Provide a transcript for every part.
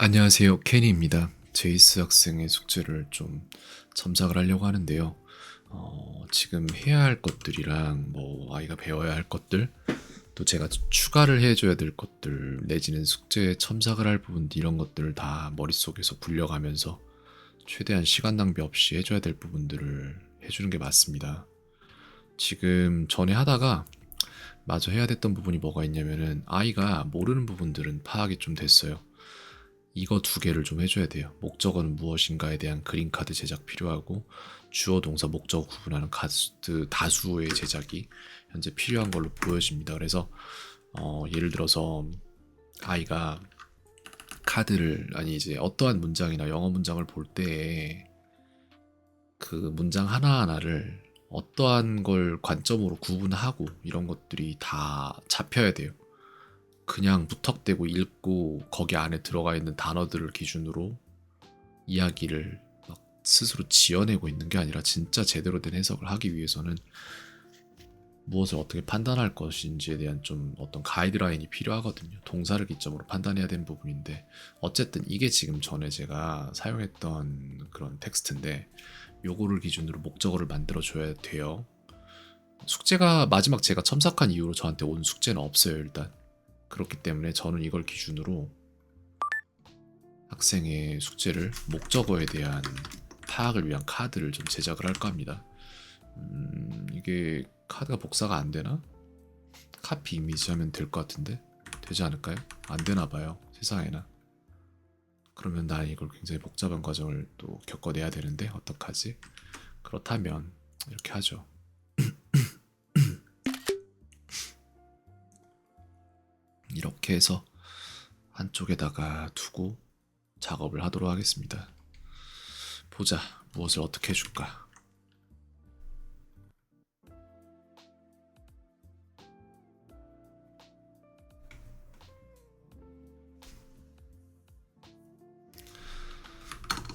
안녕하세요. 케니입니다. 제이스 학생의 숙제를 좀 첨삭을 하려고 하는데요. 지금 해야 할 것들이랑 아이가 배워야 할 것들, 또 제가 추가를 해줘야 될 것들, 내지는 숙제 첨삭을 할 부분 이런 것들을 다 머릿속에서 굴려가면서 최대한 시간 낭비 없이 해줘야 될 부분들을 해주는 게 맞습니다. 지금 전에 하다가 마저 해야 됐던 부분이 뭐가 있냐면은 아이가 모르는 부분들은 파악이 좀 됐어요. 이거 두 개를 좀 해줘야 돼요. 목적어는 무엇인가에 대한 그림 카드 제작 필요하고, 주어 동사 목적어 구분하는 카드 다수의 제작이 현재 필요한 걸로 보여집니다. 그래서 예를 들어서 아이가 카드를 이제 어떠한 문장이나 영어 문장을 볼 때에 그 문장 하나하나를 어떠한 걸 관점으로 구분하고 이런 것들이 다 잡혀야 돼요. 그냥 무턱대고 읽고 거기 안에 들어가 있는 단어들을 기준으로 이야기를 막 스스로 지어내고 있는 게 아니라 진짜 제대로 된 해석을 하기 위해서는 무엇을 어떻게 판단할 것인지에 대한 좀 어떤 가이드라인이 필요하거든요. 동사를 기점으로 판단해야 되는 부분인데, 어쨌든 이게 지금 전에 제가 사용했던 그런 텍스트인데 요거를 기준으로 목적어를 만들어 줘야 돼요. 숙제가 마지막 제가 첨삭한 이후로 저한테 온 숙제는 없어요. 일단 그렇기 때문에 저는 이걸 기준으로 학생의 숙제를 목적어에 대한 파악을 위한 카드를 좀 제작을 할까 합니다. 이게 카드가 복사가 안 되나? 카피 이미지 하면 될 것 같은데 되지 않을까요? 안 되나 봐요. 세상에나. 그러면 나 이걸 굉장히 복잡한 과정을 또 겪어내야 되는데 어떡하지? 그렇다면 이렇게 하죠. 이렇게 해서 한쪽에다가 두고 작업을 하도록 하겠습니다. 보자, 무엇을 어떻게 해줄까.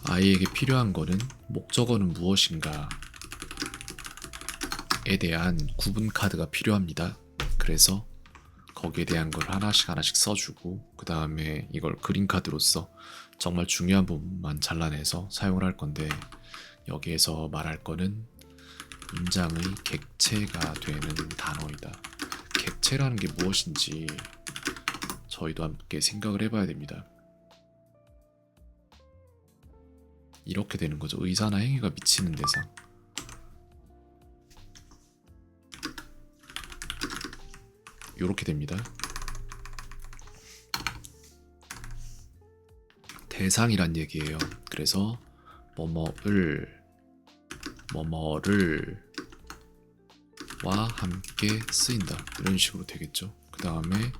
아이에게 필요한 거는 목적어는 무엇인가에 대한 구분 카드가 필요합니다. 그래서 거기에 대한 걸 하나씩 써주고, 그 다음에 이걸 그림 카드로서 정말 중요한 부분만 잘라내서 사용을 할 건데, 여기에서 말할 거는 문장의 객체가 되는 단어이다. 객체라는 게 무엇인지 저희도 함께 생각을 해봐야 됩니다. 이렇게 되는 거죠. 의사나 행위가 미치는 대상. 이렇게 됩니다. 대상이란 얘기예요. 그래서 뭐뭐를 와 함께 쓰인다. 이런 식으로 되겠죠. 그 다음에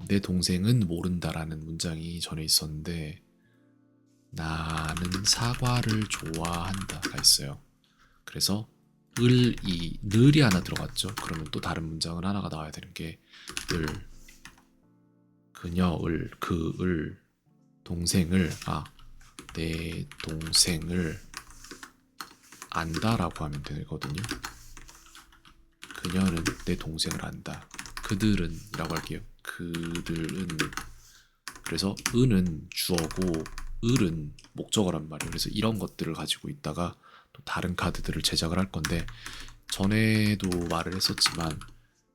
내 동생은 모른다라는 문장이 전에 있었는데, 나는 사과를 좋아한다가 있어요. 그래서 늘이 하나 들어갔죠. 그러면 또 다른 문장은 하나가 나와야 되는 게 을, 그녀을, 그을, 동생을, 내 동생을 안다라고 하면 되거든요. 그녀는 내 동생을 안다. 그들은 이라고 할게요. 그들은. 그래서 은은 주어고 을은 목적어란 말이에요. 그래서 이런 것들을 가지고 있다가 또 다른 카드들을 제작을 할 건데, 전에도 말을 했었지만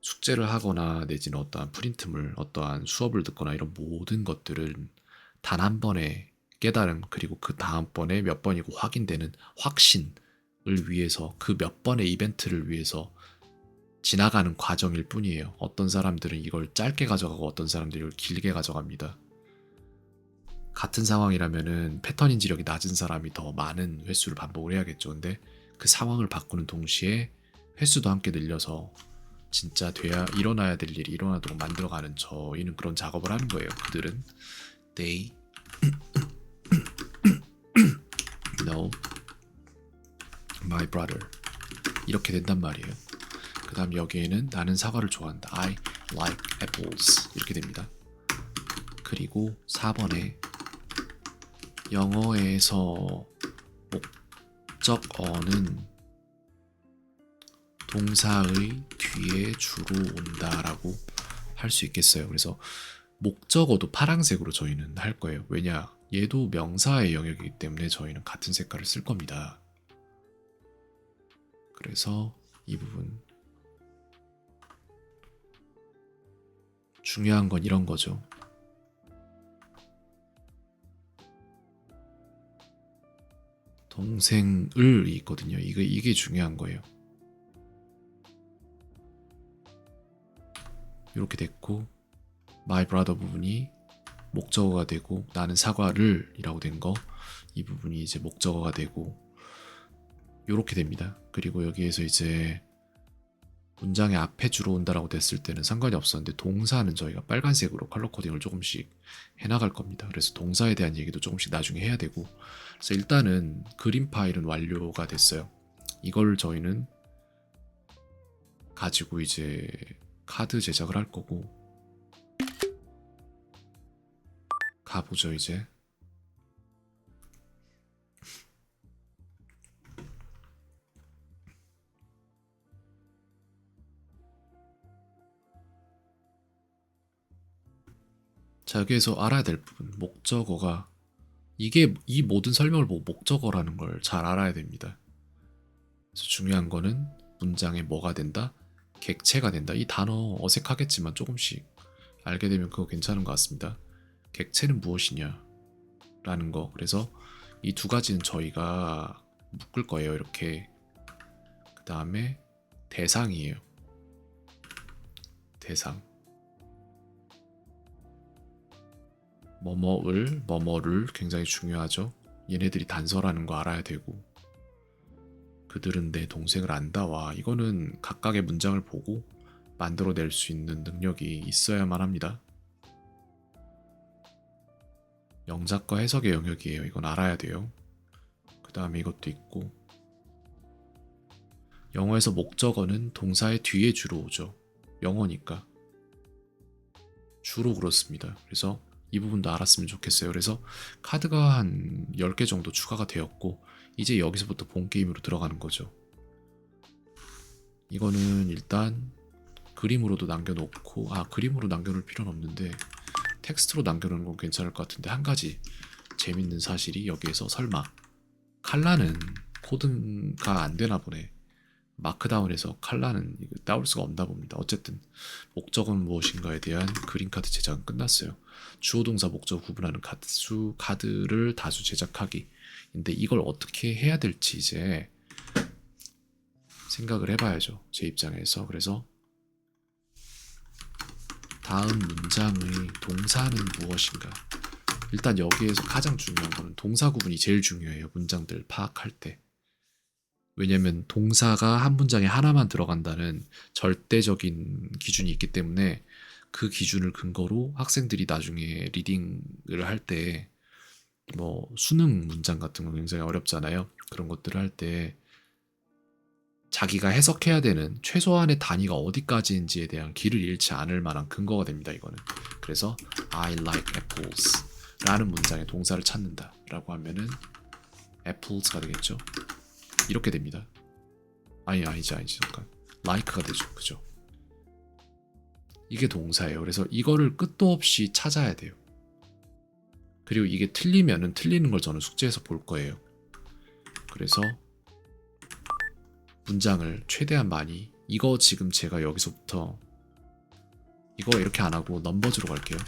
숙제를 하거나 내지는 어떠한 프린트물, 어떠한 수업을 듣거나 이런 모든 것들은 단 한 번의 깨달음, 그리고 그 다음번에 몇 번이고 확인되는 확신을 위해서, 그 몇 번의 이벤트를 위해서 지나가는 과정일 뿐이에요. 어떤 사람들은 이걸 짧게 가져가고 어떤 사람들은 이걸 길게 가져갑니다. 같은 상황이라면은 패턴 인지력이 낮은 사람이 더 많은 횟수를 반복을 해야겠죠. 근데 그 상황을 바꾸는 동시에 횟수도 함께 늘려서 진짜 일어나야 될 일이 일어나도록 만들어가는 저희는 그런 작업을 하는 거예요. 그들은 they know my brother 이렇게 된단 말이에요. 그 다음 여기에는 나는 사과를 좋아한다. I like apples 이렇게 됩니다. 그리고 4번에 영어에서 목적어는 동사의 뒤에 주로 온다라고 할 수 있겠어요. 그래서 목적어도 파란색으로 저희는 할 거예요. 왜냐? 얘도 명사의 영역이기 때문에 저희는 같은 색깔을 쓸 겁니다. 그래서 이 부분 중요한 건 이런 거죠. 동생을 있거든요. 이게 중요한 거예요. 이렇게 됐고 my brother 부분이 목적어가 되고 나는 사과를 이라고 된 거 이 부분이 이제 목적어가 되고 이렇게 됩니다. 그리고 여기에서 이제 문장의 앞에 주로 온다라고 됐을 때는 상관이 없었는데 동사는 저희가 빨간색으로 컬러 코딩을 조금씩 해나갈 겁니다. 그래서 동사에 대한 얘기도 조금씩 나중에 해야 되고 그래서 일단은 그림 파일은 완료가 됐어요. 이걸 저희는 가지고 이제 카드 제작을 할 거고 가보죠 이제. 자 여기에서 알아야 될 부분 목적어가 이게 이 모든 설명을 보고 목적어라는 걸 잘 알아야 됩니다. 그래서 중요한 거는 문장에 뭐가 된다? 객체가 된다. 이 단어 어색하겠지만 조금씩 알게 되면 그거 괜찮은 것 같습니다. 객체는 무엇이냐 라는 거. 그래서 이 두 가지는 저희가 묶을 거예요. 이렇게. 그 다음에 대상이에요. 대상. 뭐뭐를 굉장히 중요하죠. 얘네들이 단서라는 거 알아야 되고 그들은 내 동생을 안다. 와 이거는 각각의 문장을 보고 만들어낼 수 있는 능력이 있어야만 합니다. 영작과 해석의 영역이에요. 이건 알아야 돼요. 그 다음에 이것도 있고 영어에서 목적어는 동사의 뒤에 주로 오죠. 영어니까 주로 그렇습니다. 그래서 이 부분도 알았으면 좋겠어요. 그래서 카드가 한 10개 정도 추가가 되었고 이제 여기서부터 본 게임으로 들어가는 거죠. 이거는 일단 그림으로도 남겨놓고 그림으로 남겨놓을 필요는 없는데 텍스트로 남겨놓는 건 괜찮을 것 같은데 한 가지 재밌는 사실이 여기에서 설마 칼라는 코드가 안 되나 보네. 마크다운에서 칼라는 따올 수가 없나 봅니다. 어쨌든 목적은 무엇인가에 대한 그림카드 제작은 끝났어요. 주어 동사 목적 구분하는 카드를 다수 제작하기. 근데 이걸 어떻게 해야 될지 이제 생각을 해봐야죠. 제 입장에서. 그래서 다음 문장의 동사는 무엇인가. 일단 여기에서 가장 중요한 거는 동사 구분이 제일 중요해요. 문장들 파악할 때. 왜냐면 동사가 한 문장에 하나만 들어간다는 절대적인 기준이 있기 때문에 그 기준을 근거로 학생들이 나중에 리딩을 할 때 뭐 수능 문장 같은 거 굉장히 어렵잖아요. 그런 것들을 할 때 자기가 해석해야 되는 최소한의 단위가 어디까지인지에 대한 길을 잃지 않을 만한 근거가 됩니다. 이거는. 그래서 I like apples 라는 문장의 동사를 찾는다 라고 하면은 apples가 되겠죠. 이렇게 됩니다. 아니지 잠깐 like가 되죠. 그죠? 이게 동사예요. 그래서 이거를 끝도 없이 찾아야 돼요. 그리고 이게 틀리면은 틀리는 걸 저는 숙제에서 볼 거예요. 그래서 문장을 최대한 많이 이거 지금 제가 여기서부터 이거 이렇게 안 하고 넘버즈로 갈게요.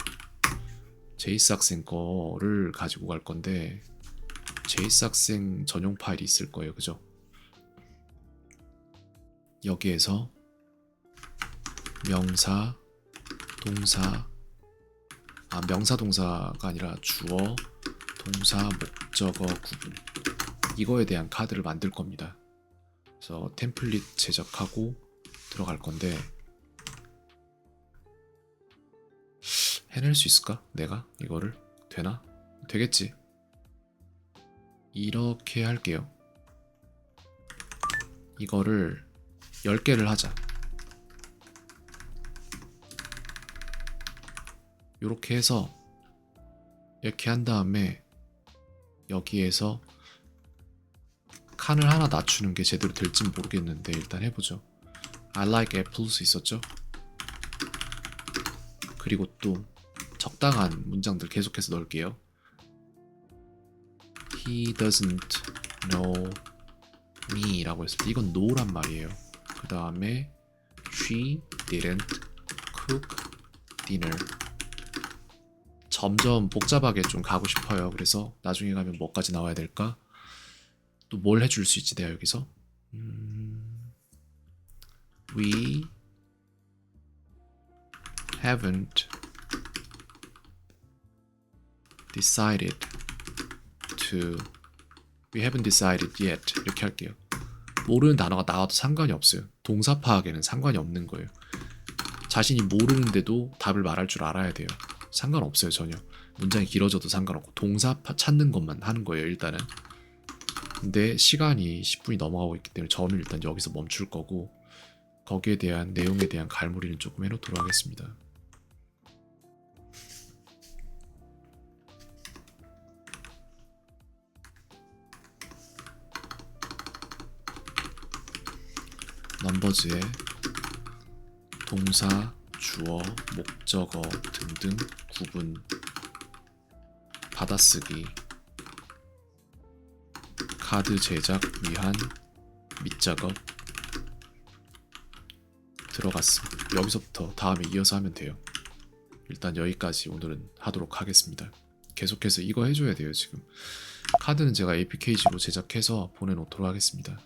제이스 학생 거를 가지고 갈 건데 제이스 학생 전용 파일이 있을 거예요. 그죠? 여기에서 명사, 동사, 명사 동사가 아니라 주어, 동사, 목적어 구분 이거에 대한 카드를 만들 겁니다. 그래서 템플릿 제작하고 들어갈 건데 해낼 수 있을까? 내가 이거를 되나? 되겠지. 이렇게 할게요. 이거를 10개를 하자. 이렇게 해서 이렇게 한 다음에 여기에서 칸을 하나 낮추는 게 제대로 될진 모르겠는데 일단 해보죠. I like apples 있었죠? 그리고 또 적당한 문장들 계속해서 넣을게요. He doesn't know me 라고 했을 때 이건 no란 말이에요. 그 다음에 She didn't cook dinner. 점점 복잡하게 좀 가고 싶어요. 그래서 나중에 가면 뭐까지 나와야 될까? 또 뭘 해줄 수 있지 내가 여기서? We haven't decided to We haven't decided yet 이렇게 할게요. 모르는 단어가 나와도 상관이 없어요. 동사 파악에는 상관이 없는 거예요. 자신이 모르는데도 답을 말할 줄 알아야 돼요. 상관없어요 전혀. 문장이 길어져도 상관없고 동사 찾는 것만 하는 거예요 일단은. 근데 시간이 10분이 넘어가고 있기 때문에 저는 일단 여기서 멈출 거고 거기에 대한 내용에 대한 갈무리는 조금 해놓도록 하겠습니다. 넘버즈에 동사, 주어, 목적어 등등 구분, 받아쓰기, 카드 제작 위한 밑작업 들어갔습니다. 여기서부터 다음에 이어서 하면 돼요. 일단 여기까지 오늘은 하도록 하겠습니다. 계속해서 이거 해줘야 돼요. 지금 카드는 제가 APKG로 제작해서 보내놓도록 하겠습니다.